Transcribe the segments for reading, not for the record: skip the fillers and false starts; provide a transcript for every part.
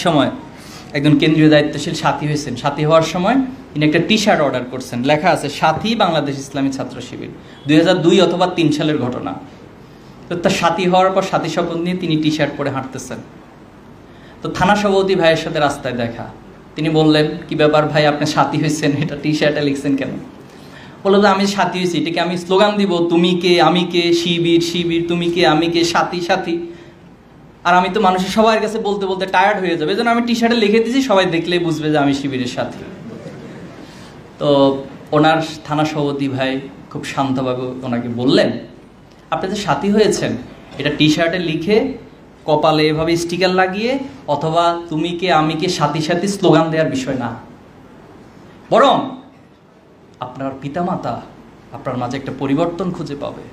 সময় একজন কেন্দ্রীয় দায়িত্বশীল সাথী হয়েছেন। সাথী হওয়ার সময় তিনি একটা টি শার্ট অর্ডার করছেন, লেখা আছে সাথী বাংলাদেশ ইসলামী ছাত্র শিবির, 2002 অথবা 3 সালের ঘটনা। তো তার সাথী হওয়ার পর সাথী শপথ নিয়ে তিনি টি শার্ট পরে হাঁটতেছেন। তো থানা সভাপতি ভাইয়ের সাথে রাস্তায় দেখা। তিনি বললেন, কি ব্যাপার ভাই, আপনি সাথী হয়েছেন, এটা টি শার্টে লিখছেন কেন? বললো যে আমি সাথী হয়েছি, এটাকে আমি স্লোগান দিব, তুমি কে আমি কে, শিবির শিবির, তুমি কে আমি কে, সাথী সাথী। আর আমি তো মানুষের সবার কাছে বলতে বলতে টায়ার্ড হয়ে যাবে, যেন আমি টি শার্টে লিখে দিয়েছি, সবাই দেখলেই বুঝবে যে আমি শিবিরের সাথী। তো ওনার থানা সভাপতি ভাই খুব শান্তভাবে ওনাকে বললেন, আপনি যে সাথী হয়েছেন এটা টি শার্টে লিখে কপালে এভাবে স্টিকার লাগিয়ে অথবা তুমি কে আমি কে সাথী সাথী স্লোগান দেওয়ার বিষয় না, বরং আপনার পিতামাতা আপনার মাঝে একটা পরিবর্তন খুঁজে পাবে।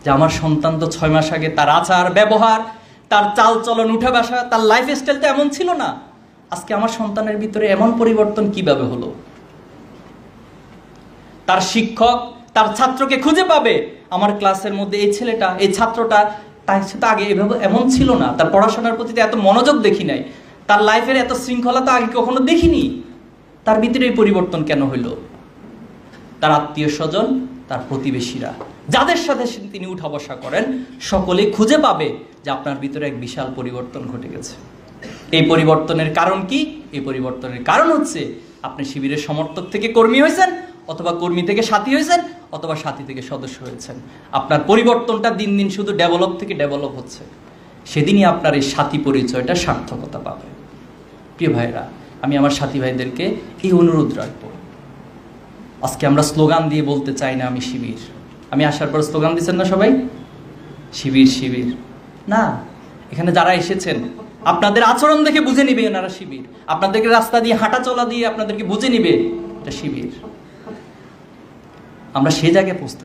যে আমার সন্তান তো 6 মাস আগে তার আচার ব্যবহার, তার চাল চলন, উঠা বসা, তার লাইফ স্টাইল তো এমন ছিল না, আজকে আমার সন্তানের ভিতরে এমন পরিবর্তন কিভাবে হলো। তার শিক্ষক তার ছাত্রকে খুঁজে পাবে, আমার ক্লাসের মধ্যে এই ছেলেটা, এই ছাত্রটা তার সাথে আগে এভাবে এমন ছিল না, তার পড়াশোনার প্রতি এত মনোযোগ দেখি নাই, তার লাইফের এত শৃঙ্খলা তো আগে কখনো দেখিনি, তার ভিতরে এই পরিবর্তন কেন হইল? তার আত্মীয় স্বজন, তার প্রতিবেশীরা, যাদের সাথে তিনি উঠা বসা করেন, সকলেই খুঁজে পাবে যে আপনার ভিতরে এক বিশাল পরিবর্তন ঘটে গেছে। এই পরিবর্তনের কারণ কি? এই পরিবর্তনের কারণ হচ্ছে আপনি শিবিরের সমর্থক থেকে কর্মী হয়েছেন, অথবা কর্মী থেকে সাথী হয়েছেন, অথবা সাথী থেকে সদস্য হয়েছেন। আপনার পরিবর্তনটা দিন দিন শুধু ডেভেলপ থেকে ডেভেলপ হচ্ছে। সেদিনই আপনার এই সাথী পরিচয়টা সার্থকতা পাবে। প্রিয় ভাইরা, আমি আমার সাথী ভাইদেরকে এই অনুরোধ রাখবো, আজকে আমরা স্লোগান দিয়ে বলতে চাই না আমি শিবির। আমি আসার পর স্লোগান দিচ্ছেন না সবাই, শিবির শিবির না, এখানে যারা এসেছেন আপনাদের আচরণ দেখে বুঝে নিবে এনারা শিবির, আপনাদেরকে রাস্তা দিয়ে হাঁটা চলা দিয়ে আপনাদেরকে বুঝে নিবে এটা শিবির। আমরা সে জায়গায় পৌঁছতে